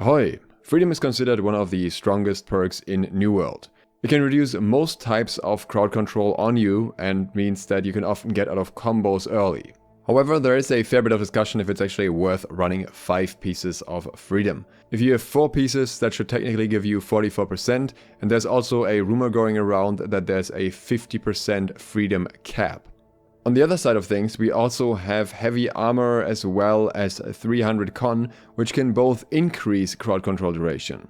Ahoy! Freedom is considered one of the strongest perks in New World. It can reduce most types of crowd control on you and means that you can often get out of combos early. However, there is a fair bit of discussion if it's actually worth running 5 pieces of freedom. If you have 4 pieces, that should technically give you 44%, and there's also a rumor going around that there's a 50% freedom cap. On the other side of things, we also have heavy armor as well as 300 con, which can both increase crowd control duration.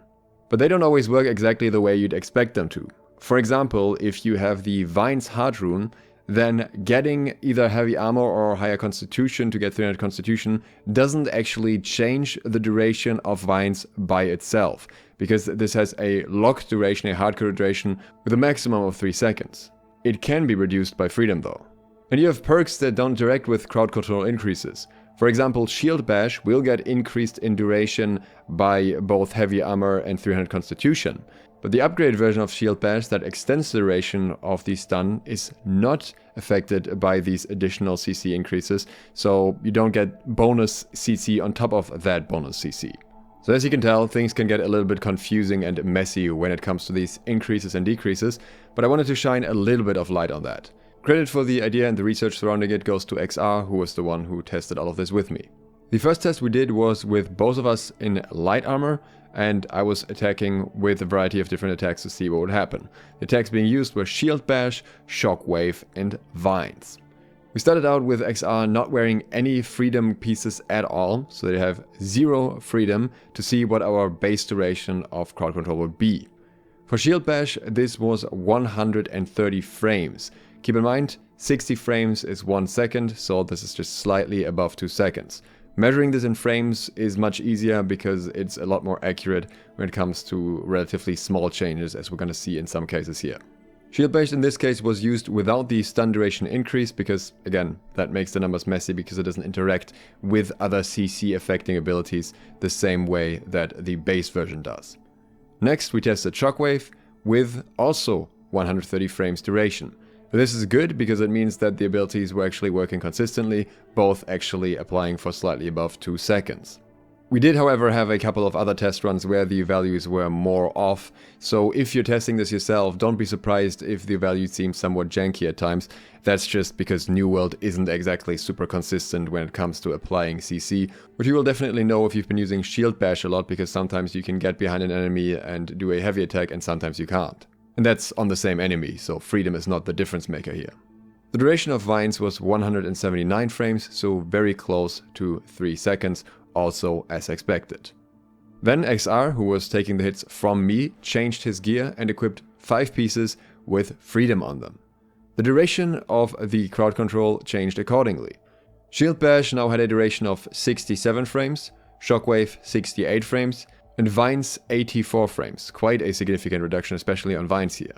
But they don't always work exactly the way you'd expect them to. For example, if you have the Vines Heart rune, then getting either heavy armor or higher constitution to get 300 constitution doesn't actually change the duration of Vines by itself, because this has a locked duration, a hardcore duration, with a maximum of 3 seconds. It can be reduced by freedom though. And you have perks that don't interact with crowd control increases. For example, Shield Bash will get increased in duration by both heavy armor and 300 constitution. But the upgrade version of Shield Bash that extends the duration of the stun is not affected by these additional CC increases, so you don't get bonus CC on top of that bonus CC. So as you can tell, things can get a little bit confusing and messy when it comes to these increases and decreases, but I wanted to shine a little bit of light on that. Credit for the idea and the research surrounding it goes to XR, who was the one who tested all of this with me. The first test we did was with both of us in light armor, and I was attacking with a variety of different attacks to see what would happen. The attacks being used were Shield Bash, Shockwave, and Vines. We started out with XR not wearing any freedom pieces at all, so they have 0 freedom to see what our base duration of crowd control would be. For Shield Bash, this was 130 frames. Keep in mind, 60 frames is 1 second, so this is just slightly above 2 seconds. Measuring this in frames is much easier because it's a lot more accurate when it comes to relatively small changes, as we're going to see in some cases here. Shield Bash in this case was used without the stun duration increase because, again, that makes the numbers messy because it doesn't interact with other CC affecting abilities the same way that the base version does. Next, we tested Shockwave with also 130 frames duration. This is good because it means that the abilities were actually working consistently, both actually applying for slightly above 2 seconds. We did, however, have a couple of other test runs where the values were more off, so if you're testing this yourself, don't be surprised if the values seem somewhat janky at times. That's just because New World isn't exactly super consistent when it comes to applying CC, which you will definitely know if you've been using Shield Bash a lot, because sometimes you can get behind an enemy and do a heavy attack and sometimes you can't. And that's on the same enemy, so freedom is not the difference maker here. The duration of Vines was 179 frames, so very close to 3 seconds, also as expected. Then XR, who was taking the hits from me, changed his gear and equipped 5 pieces with freedom on them. The duration of the crowd control changed accordingly. Shield Bash now had a duration of 67 frames, Shockwave 68 frames, and Vines 84 frames, quite a significant reduction, especially on Vines here.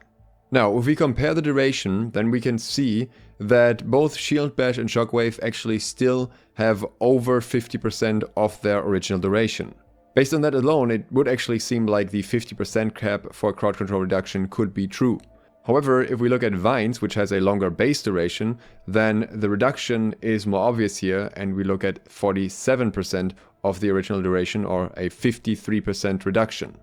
Now, if we compare the duration, then we can see that both Shield Bash and Shockwave actually still have over 50% of their original duration. Based on that alone, it would actually seem like the 50% cap for crowd control reduction could be true. However, if we look at Vines, which has a longer base duration, then the reduction is more obvious here, and we look at 47% of the original duration, or a 53% reduction.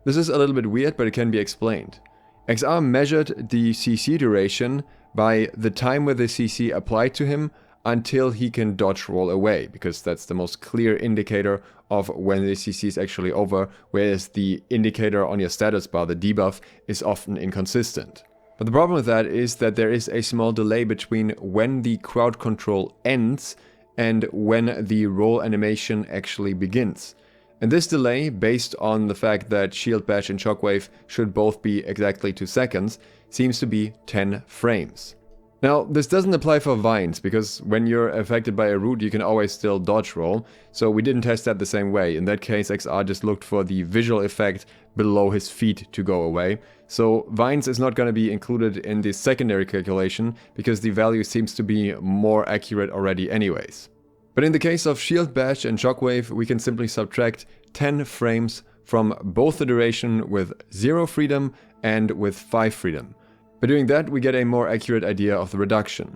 This is a little bit weird, but it can be explained. XR measured the CC duration by the time where the CC applied to him until he can dodge roll away, because that's the most clear indicator of when the CC is actually over, whereas the indicator on your status bar, the debuff, is often inconsistent. But the problem with that is that there is a small delay between when the crowd control ends and when the roll animation actually begins. And this delay, based on the fact that Shield Bash and Shockwave should both be exactly 2 seconds, seems to be 10 frames. Now, this doesn't apply for Vines, because when you're affected by a root, you can always still dodge roll, so we didn't test that the same way. In that case, XR just looked for the visual effect below his feet to go away. So Vines is not going to be included in the secondary calculation, because the value seems to be more accurate already anyways. But in the case of Shield Bash and Shockwave, we can simply subtract 10 frames from both the duration with 0 freedom and with 5 freedom. By doing that, we get a more accurate idea of the reduction.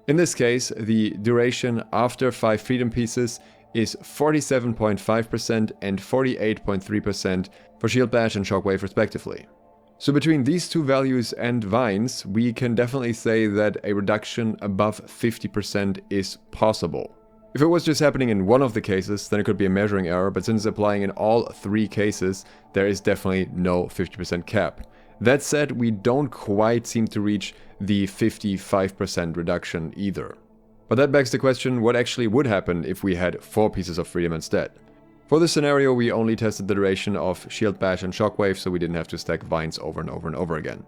In this case, the duration after 5 freedom pieces is 47.5% and 48.3% for Shield Bash and Shockwave respectively. So between these two values and Vines, we can definitely say that a reduction above 50% is possible. If it was just happening in one of the cases, then it could be a measuring error, but since it's applying in all three cases, there is definitely no 50% cap. That said, we don't quite seem to reach the 55% reduction either. But that begs the question, what actually would happen if we had 4 pieces of freedom instead? For this scenario, we only tested the duration of Shield Bash and Shockwave, so we didn't have to stack Vines over and over and over again.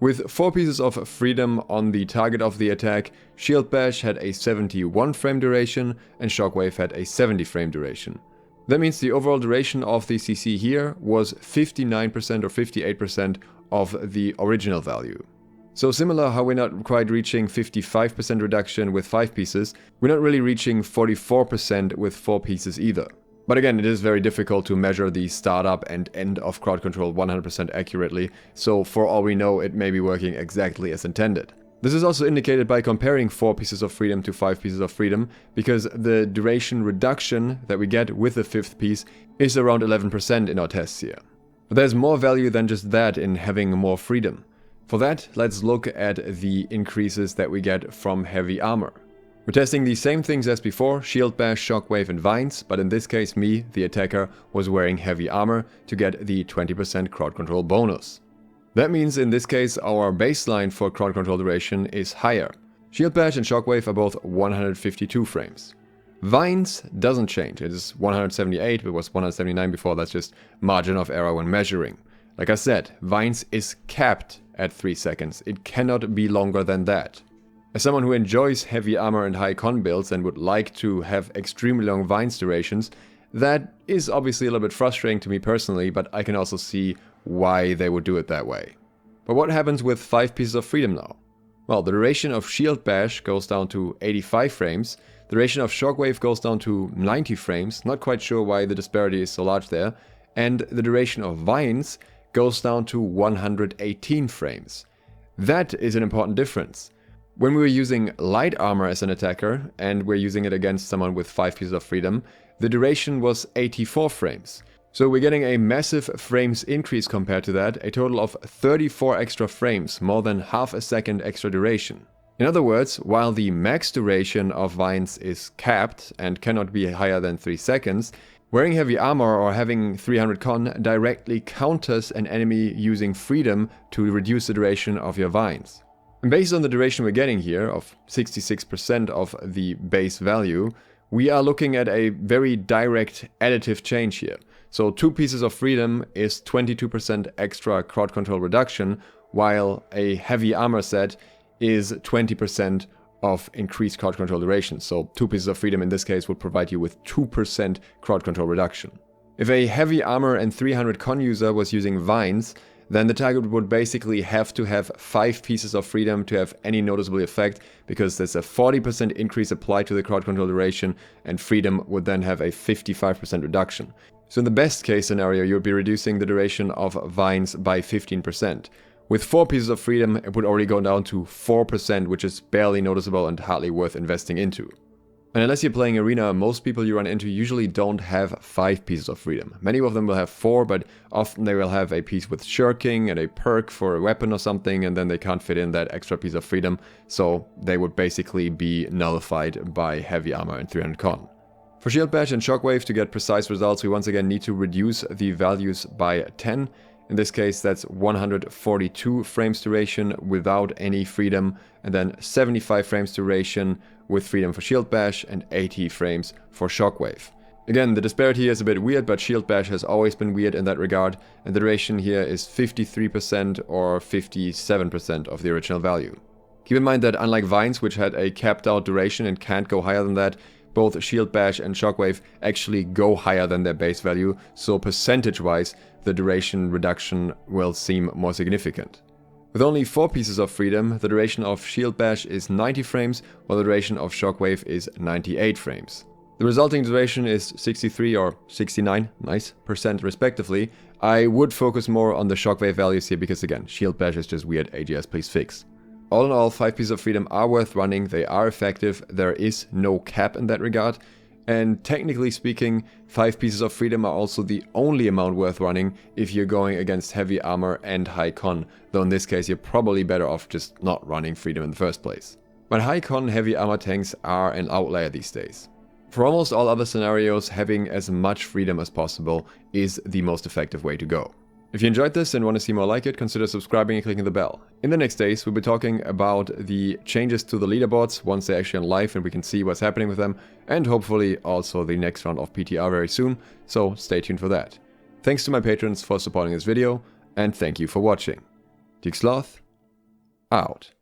With 4 pieces of freedom on the target of the attack, Shield Bash had a 71 frame duration and Shockwave had a 70 frame duration. That means the overall duration of the CC here was 59% or 58% of the original value. So similar how we're not quite reaching 55% reduction with 5 pieces, we're not really reaching 44% with 4 pieces either. But again, it is very difficult to measure the startup and end of crowd control 100% accurately, so for all we know, it may be working exactly as intended. This is also indicated by comparing 4 pieces of freedom to 5 pieces of freedom, because the duration reduction that we get with the 5th piece is around 11% in our tests here. But there's more value than just that in having more freedom. For that, let's look at the increases that we get from heavy armor. We're testing the same things as before, Shield Bash, Shockwave and Vines, but in this case me, the attacker, was wearing heavy armor to get the 20% crowd control bonus. That means in this case our baseline for crowd control duration is higher. Shield Bash and Shockwave are both 152 frames. Vines doesn't change, it is 178, it was 179 before, that's just margin of error when measuring. Like I said, Vines is capped at 3 seconds, it cannot be longer than that. As someone who enjoys heavy armor and high con builds and would like to have extremely long Vines durations, that is obviously a little bit frustrating to me personally, but I can also see why they would do it that way. But what happens with 5 pieces of freedom now? Well, the duration of Shield Bash goes down to 85 frames, the duration of Shockwave goes down to 90 frames, not quite sure why the disparity is so large there, and the duration of Vines goes down to 118 frames. That is an important difference. When we were using light armor as an attacker, and we're using it against someone with 5 pieces of freedom, the duration was 84 frames. So we're getting a massive frames increase compared to that, a total of 34 extra frames, more than half a second extra duration. In other words, while the max duration of Vines is capped and cannot be higher than 3 seconds, wearing heavy armor or having 300 con directly counters an enemy using freedom to reduce the duration of your Vines. And based on the duration we're getting here, of 66% of the base value, we are looking at a very direct additive change here. So 2 pieces of freedom is 22% extra crowd control reduction, while a heavy armor set is 20% of increased crowd control duration. So 2 pieces of freedom in this case would provide you with 2% crowd control reduction. If a heavy armor and 300 con user was using Vines, then the target would basically have to have 5 pieces of freedom to have any noticeable effect, because there's a 40% increase applied to the crowd control duration, and freedom would then have a 55% reduction. So in the best case scenario, you would be reducing the duration of Vines by 15%. With 4 pieces of freedom, it would already go down to 4%, which is barely noticeable and hardly worth investing into. And unless you're playing Arena, most people you run into usually don't have 5 pieces of freedom. Many of them will have 4, but often they will have a piece with shirking and a perk for a weapon or something, and then they can't fit in that extra piece of freedom, so they would basically be nullified by heavy armor and 300 con. For Shield Bash and Shockwave, to get precise results, we once again need to reduce the values by 10. In this case, that's 142 frames duration without any freedom, and then 75 frames duration with freedom for Shield Bash and 80 frames for Shockwave. Again, the disparity is a bit weird, but Shield Bash has always been weird in that regard, and the duration here is 53% or 57% of the original value. Keep in mind that unlike Vines, which had a capped out duration and can't go higher than that, both Shield Bash and Shockwave actually go higher than their base value, so percentage-wise, the duration reduction will seem more significant. With only 4 pieces of freedom, the duration of Shield Bash is 90 frames, while the duration of Shockwave is 98 frames. The resulting duration is 63 or 69% respectively. I would focus more on the Shockwave values here because again, Shield Bash is just weird, AGS please fix. All in all, 5 pieces of freedom are worth running, they are effective, there is no cap in that regard. And technically speaking, 5 pieces of freedom are also the only amount worth running if you're going against heavy armor and high con, though in this case you're probably better off just not running freedom in the first place. But high con heavy armor tanks are an outlier these days. For almost all other scenarios, having as much freedom as possible is the most effective way to go. If you enjoyed this and want to see more like it, consider subscribing and clicking the bell. In the next days, we'll be talking about the changes to the leaderboards once they're actually on live and we can see what's happening with them, and hopefully also the next round of PTR very soon, so stay tuned for that. Thanks to my patrons for supporting this video, and thank you for watching. Sloth out.